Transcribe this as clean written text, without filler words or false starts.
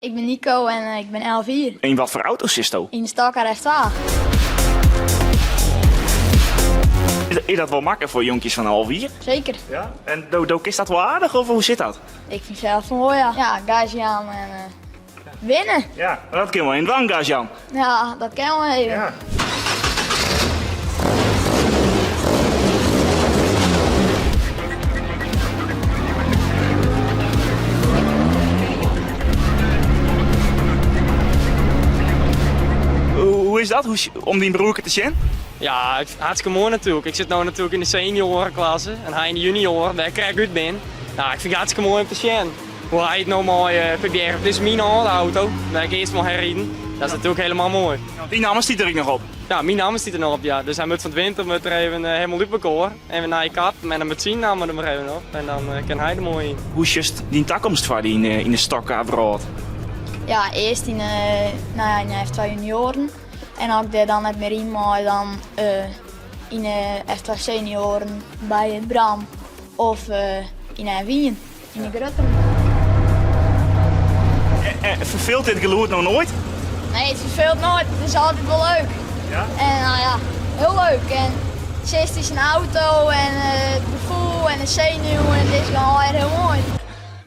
Ik ben Nico en ik ben 11 jaar. En wat voor auto's is dat? In Stalker F2. Is dat wel makkelijk voor jonkies van half hier? Zeker. Ja. En is dat wel aardig of hoe zit dat? Ik vind zelf van mooi, ja. Ja, gage aan en winnen. Ja, dat kan wel in dwanggas, Jan. Ja, dat kan wel even. Ja. Hoe is dat, om die broerke te zien? Ja, hartstikke mooi natuurlijk. Ik zit nu natuurlijk in de seniorenklasse en hij in de junioren, daar krijg ik uit ben. Nou, ik vind het hartstikke mooi om te zien. Hoe hij het nou mooi probeert. Dit is mijn oude auto, waar ik eerst mag herrijden. Dat is natuurlijk helemaal mooi. Die naam stiet er nog op. Ja, mijn naam staat er nog op, ja. Dus hij moet van het winter moet er even helemaal uit elkaar. Even naar je kap en dan met zijn naam er maar even op. En dan kan hij er mooi in. Hoe is just die toekomst voor die in de stokkenabrood? Ja, eerst in de F2 junioren. En als ik dan net meer in maar dan in de F2 senioren bij het Bram of in Wien, in de Grutten. Verveelt dit geluid nou nooit? Nee, het verveelt nooit. Het is altijd wel leuk. Ja? En nou ja, heel leuk. En het is een auto en het gevoel en de zenuw en het is gewoon heel mooi.